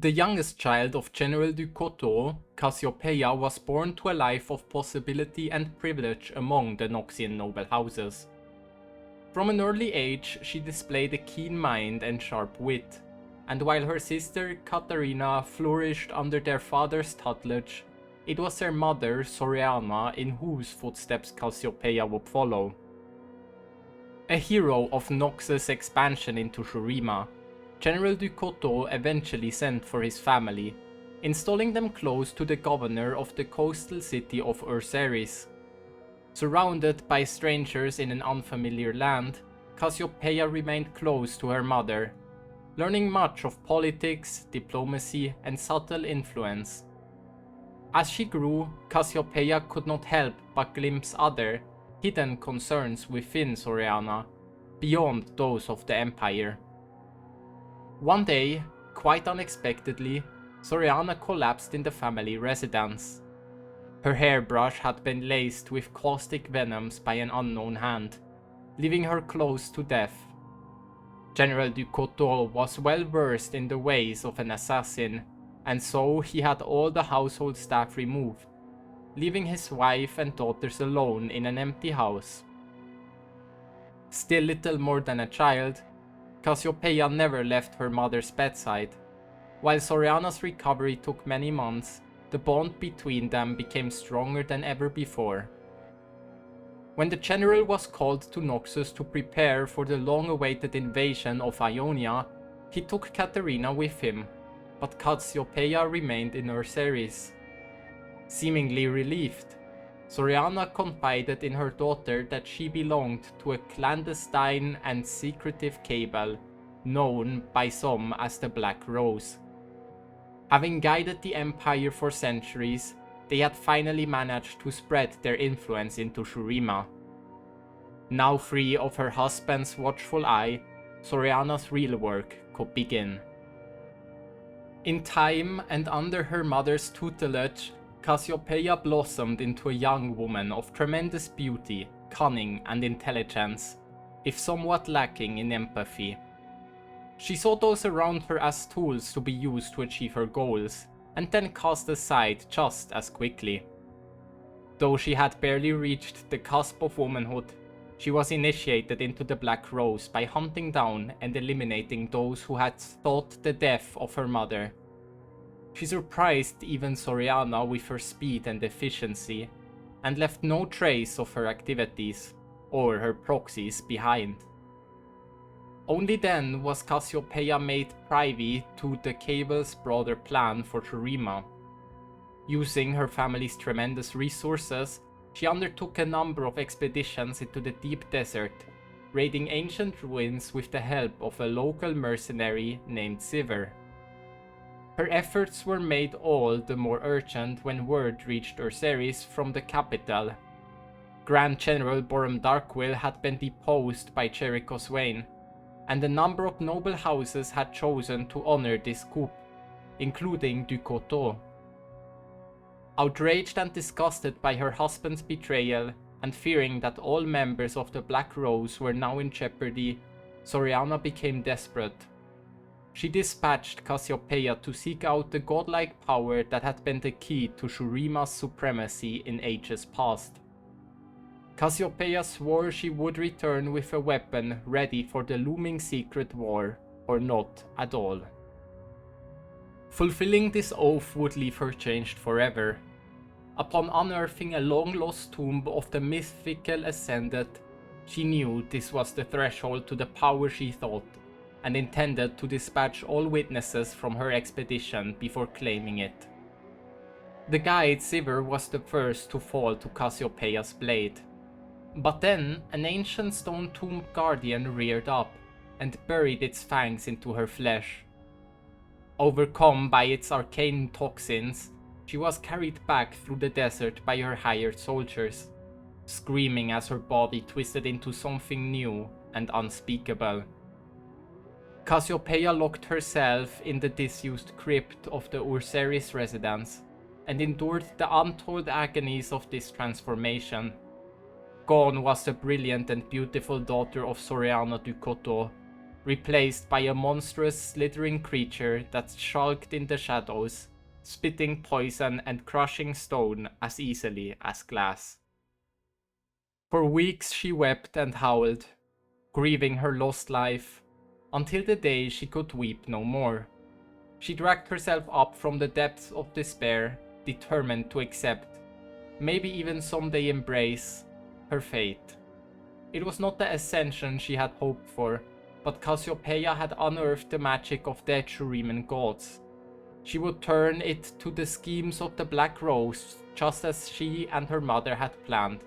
The youngest child of General du Couteau, Cassiopeia was born to a life of possibility and privilege among the Noxian noble houses. From an early age, she displayed a keen mind and sharp wit, and while her sister Katarina flourished under their father's tutelage, it was her mother Soriana in whose footsteps Cassiopeia would follow. A hero of Noxus' expansion into Shurima, General du Couteau eventually sent for his family, installing them close to the governor of the coastal city of Urseris. Surrounded by strangers in an unfamiliar land, Cassiopeia remained close to her mother, learning much of politics, diplomacy, and subtle influence. As she grew, Cassiopeia could not help but glimpse other, hidden concerns within Soriana, beyond those of the Empire. One day, quite unexpectedly, Soriana collapsed in the family residence. Her hairbrush had been laced with caustic venoms by an unknown hand, leaving her close to death. General du Couteau was well versed in the ways of an assassin, and so he had all the household staff removed, leaving his wife and daughters alone in an empty house. Still little more than a child, Cassiopeia never left her mother's bedside. While Soriana's recovery took many months, the bond between them became stronger than ever before. When the general was called to Noxus to prepare for the long-awaited invasion of Ionia, he took Katerina with him, but Cassiopeia remained in Urseris. Seemingly relieved, Soriana confided in her daughter that she belonged to a clandestine and secretive cabal, known by some as the Black Rose. Having guided the Empire for centuries, they had finally managed to spread their influence into Shurima. Now free of her husband's watchful eye, Soriana's real work could begin. In time and under her mother's tutelage, Cassiopeia blossomed into a young woman of tremendous beauty, cunning, and intelligence, if somewhat lacking in empathy. She saw those around her as tools to be used to achieve her goals, and then cast aside just as quickly. Though she had barely reached the cusp of womanhood, she was initiated into the Black Rose by hunting down and eliminating those who had sought the death of her mother. She surprised even Soriana with her speed and efficiency, and left no trace of her activities, or her proxies behind. Only then was Cassiopeia made privy to the cabal's broader plan for Shurima. Using her family's tremendous resources, she undertook a number of expeditions into the deep desert, raiding ancient ruins with the help of a local mercenary named Sivir. Her efforts were made all the more urgent when word reached Urseris from the capital. Grand General Boram Darkwill had been deposed by Jericho Swain, and a number of noble houses had chosen to honor this coup, including du Couteau. Outraged and disgusted by her husband's betrayal, and fearing that all members of the Black Rose were now in jeopardy, Soriana became desperate. She dispatched Cassiopeia to seek out the godlike power that had been the key to Shurima's supremacy in ages past. Cassiopeia swore she would return with a weapon ready for the looming secret war, or not at all. Fulfilling this oath would leave her changed forever. Upon unearthing a long-lost tomb of the mythical Ascended, she knew this was the threshold to the power she thought, and intended to dispatch all witnesses from her expedition before claiming it. The guide Sivir was the first to fall to Cassiopeia's blade. But then, an ancient stone tomb guardian reared up, and buried its fangs into her flesh. Overcome by its arcane toxins, she was carried back through the desert by her hired soldiers, screaming as her body twisted into something new and unspeakable. Cassiopeia locked herself in the disused crypt of the Urseris residence, and endured the untold agonies of this transformation. Gone was the brilliant and beautiful daughter of Soriana du Couteau. replaced by a monstrous slithering creature that skulked in the shadows, spitting poison and crushing stone as easily as glass. For weeks she wept and howled, grieving her lost life, until the day she could weep no more. She dragged herself up from the depths of despair, determined to accept, maybe even someday embrace, her fate. It was not the ascension she had hoped for, but Cassiopeia had unearthed the magic of dead Shuriman gods. She would turn it to the schemes of the Black Rose, just as she and her mother had planned,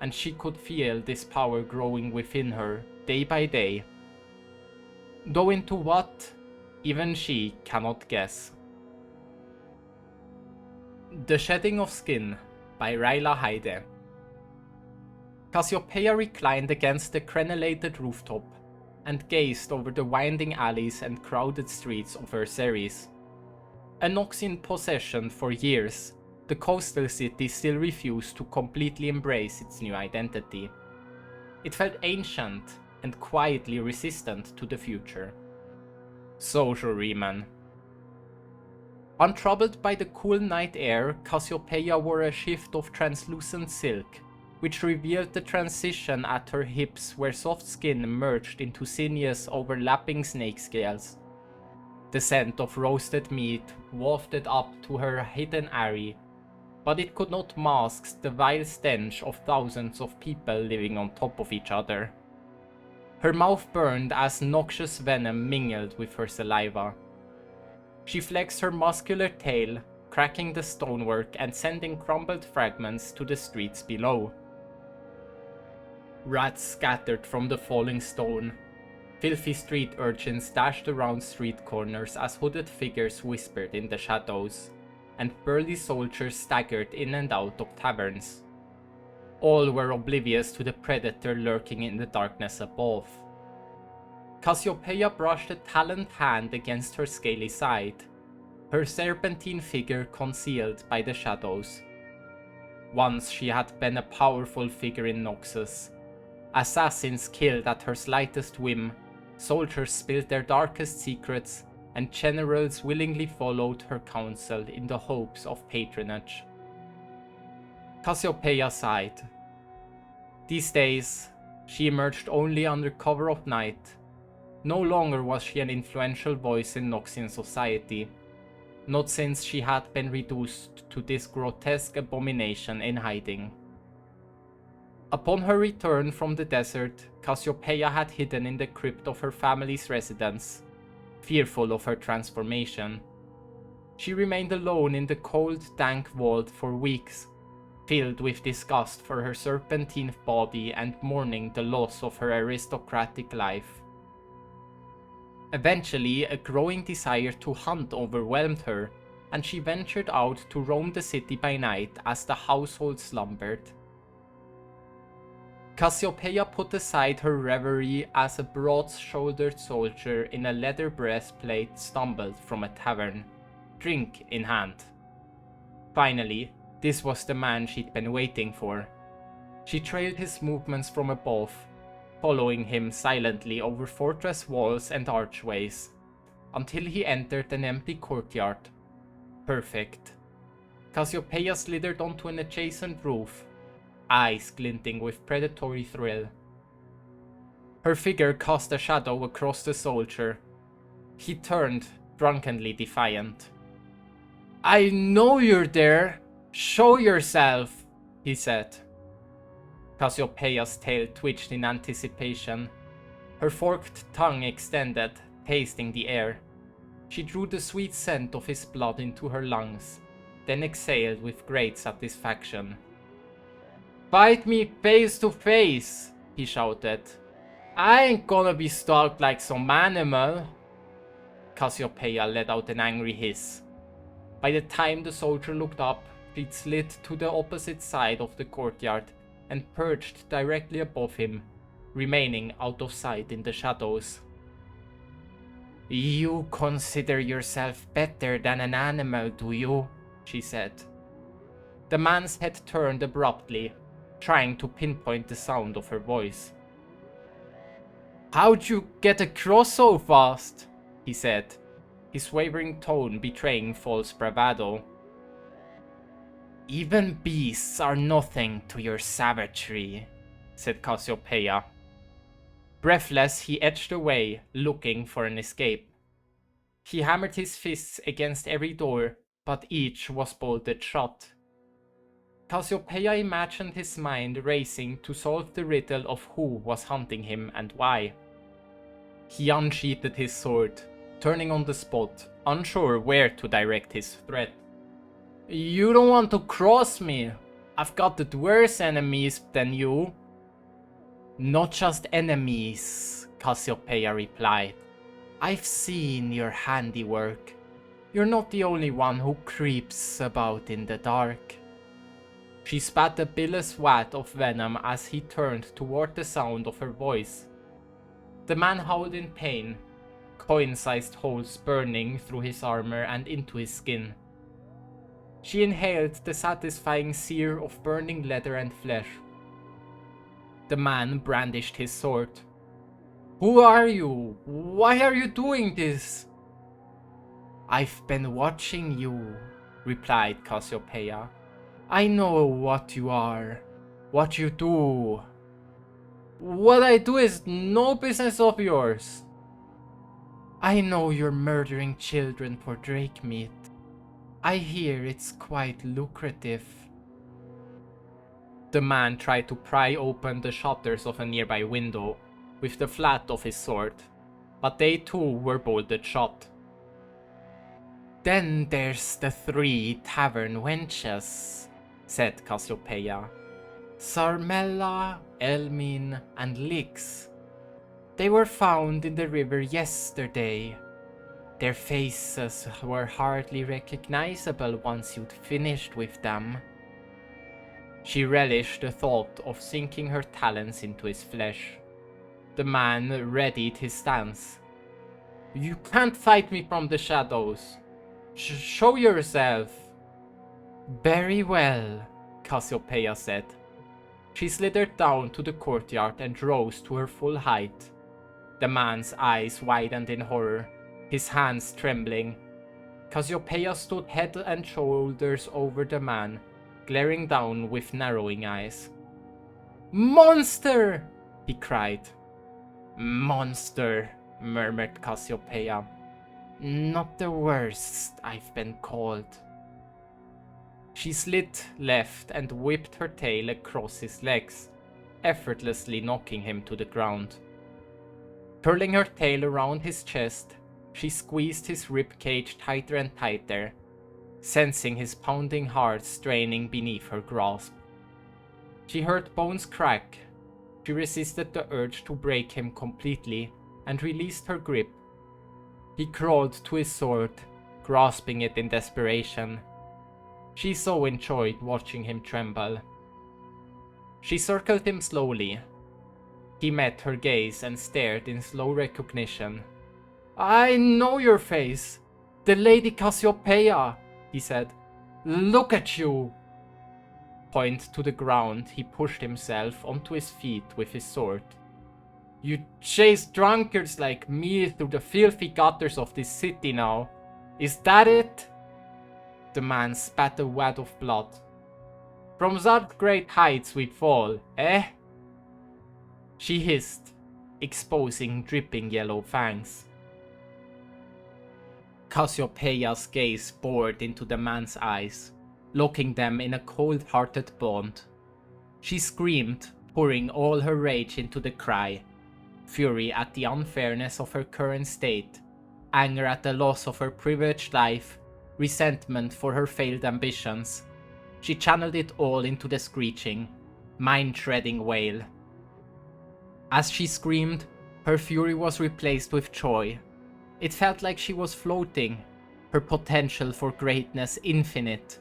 and she could feel this power growing within her, day by day. Though into what, even she cannot guess. The Shedding of Skin by Rayla Heide. Cassiopeia reclined against the crenellated rooftop and gazed over the winding alleys and crowded streets of Erceres. A Noxian possession for years, the coastal city still refused to completely embrace its new identity. It felt ancient and quietly resistant to the future. So Shuriman. Untroubled by the cool night air, Cassiopeia wore a shift of translucent silk, which revealed the transition at her hips where soft skin merged into sinuous overlapping snake scales. The scent of roasted meat wafted up to her hidden eyrie, but it could not mask the vile stench of thousands of people living on top of each other. Her mouth burned as noxious venom mingled with her saliva. She flexed her muscular tail, cracking the stonework and sending crumbled fragments to the streets below. Rats scattered from the falling stone. Filthy street urchins dashed around street corners as hooded figures whispered in the shadows, and burly soldiers staggered in and out of taverns. All were oblivious to the predator lurking in the darkness above. Cassiopeia brushed a taloned hand against her scaly side, her serpentine figure concealed by the shadows. Once she had been a powerful figure in Noxus. Assassins killed at her slightest whim, soldiers spilled their darkest secrets, and generals willingly followed her counsel in the hopes of patronage. Cassiopeia sighed. These days, she emerged only under cover of night. No longer was she an influential voice in Noxian society, not since she had been reduced to this grotesque abomination in hiding. Upon her return from the desert, Cassiopeia had hidden in the crypt of her family's residence, fearful of her transformation. She remained alone in the cold, dank vault for weeks, filled with disgust for her serpentine body and mourning the loss of her aristocratic life. Eventually, a growing desire to hunt overwhelmed her, and she ventured out to roam the city by night as the household slumbered. Cassiopeia put aside her reverie as a broad-shouldered soldier in a leather breastplate stumbled from a tavern, drink in hand. Finally, this was the man she'd been waiting for. She trailed his movements from above, following him silently over fortress walls and archways, until he entered an empty courtyard. Perfect. Cassiopeia slithered onto an adjacent roof, eyes glinting with predatory thrill. Her figure cast a shadow across the soldier. He turned, drunkenly defiant. "I know you're there! Show yourself!" he said. Cassiopeia's tail twitched in anticipation. Her forked tongue extended, tasting the air. She drew the sweet scent of his blood into her lungs, then exhaled with great satisfaction. "Fight me face to face!" he shouted. "I ain't gonna be stalked like some animal!" Cassiopeia let out an angry hiss. By the time the soldier looked up, she'd slid to the opposite side of the courtyard and perched directly above him, remaining out of sight in the shadows. "You consider yourself better than an animal, do you?" she said. The man's head turned abruptly, trying to pinpoint the sound of her voice. "How'd you get across so fast?" he said, his wavering tone betraying false bravado. "Even beasts are nothing to your savagery," said Cassiopeia. Breathless, he edged away, looking for an escape. He hammered his fists against every door, but each was bolted shut. Cassiopeia imagined his mind racing to solve the riddle of who was hunting him and why. He unsheathed his sword, turning on the spot, unsure where to direct his threat. "You don't want to cross me. I've got it worse enemies than you." "Not just enemies," Cassiopeia replied. "I've seen your handiwork. You're not the only one who creeps about in the dark." She spat a bilious vat of venom as he turned toward the sound of her voice. The man howled in pain, coin-sized holes burning through his armor and into his skin. She inhaled the satisfying sear of burning leather and flesh. The man brandished his sword. "Who are you? Why are you doing this?" "I've been watching you," replied Cassiopeia. "I know what you are, what you do." "What I do is no business of yours." "I know you're murdering children for drake meat. I hear it's quite lucrative." The man tried to pry open the shutters of a nearby window with the flat of his sword, but they too were bolted shut. "Then there's the 3 tavern wenches," said Cassiopeia. "Sarmella, Elmin, and Lix. They were found in the river yesterday. Their faces were hardly recognizable once you'd finished with them." She relished the thought of sinking her talons into his flesh. The man readied his stance. "You can't fight me from the shadows. Show yourself." "Very well," Cassiopeia said. She slithered down to the courtyard and rose to her full height. The man's eyes widened in horror, his hands trembling. Cassiopeia stood head and shoulders over the man, glaring down with narrowing eyes. "Monster!" he cried. "Monster," murmured Cassiopeia. "Not the worst I've been called." She slid left and whipped her tail across his legs, effortlessly knocking him to the ground. Curling her tail around his chest, she squeezed his ribcage tighter and tighter, sensing his pounding heart straining beneath her grasp. She heard bones crack. She resisted the urge to break him completely and released her grip. He crawled to his sword, grasping it in desperation. She so enjoyed watching him tremble. She circled him slowly. He met her gaze and stared in slow recognition. "I know your face! The Lady Cassiopeia!" he said. "Look at you!" Point to the ground, he pushed himself onto his feet with his sword. "You chase drunkards like me through the filthy gutters of this city now. Is that it?" The man spat a wad of blood. "From such great heights we'd fall, eh?" She hissed, exposing dripping yellow fangs. Cassiopeia's gaze bored into the man's eyes, locking them in a cold-hearted bond. She screamed, pouring all her rage into the cry. Fury at the unfairness of her current state, anger at the loss of her privileged life, resentment for her failed ambitions. She channeled it all into the screeching, mind-shredding wail. As she screamed, her fury was replaced with joy. It felt like she was floating, her potential for greatness infinite.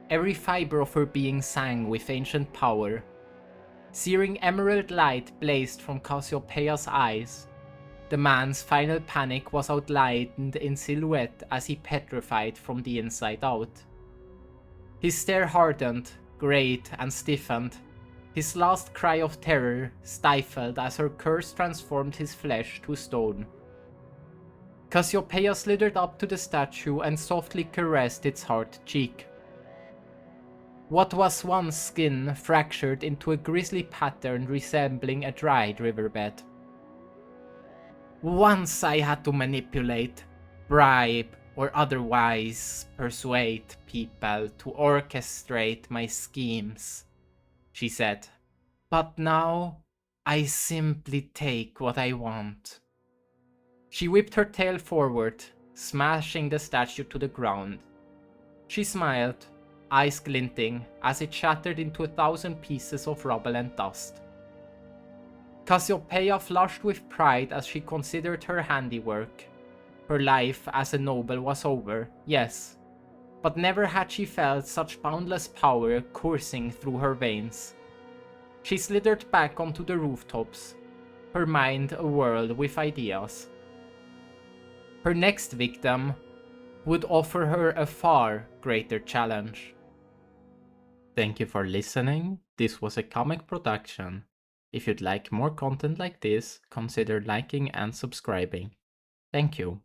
Every fiber of her being sang with ancient power. Searing emerald light blazed from Cassiopeia's eyes. The man's final panic was outlined in silhouette as he petrified from the inside out. His stare hardened, grayed, and stiffened. his last cry of terror stifled as her curse transformed his flesh to stone. Cassiopeia slithered up to the statue and softly caressed its hard cheek. What was once skin fractured into a grisly pattern resembling a dried riverbed. Once I had to manipulate, bribe, or otherwise persuade people to orchestrate my schemes, she said. But now, I simply take what I want. She whipped her tail forward, smashing the statue to the ground. She smiled, eyes glinting, as it shattered into 1,000 pieces of rubble and dust. Cassiopeia flushed with pride as she considered her handiwork. Her life as a noble was over, yes, but never had she felt such boundless power coursing through her veins. She slithered back onto the rooftops, her mind awhirl with ideas. Her next victim would offer her a far greater challenge. Thank you for listening. This was a comic production. If you'd like more content like this, consider liking and subscribing. Thank you.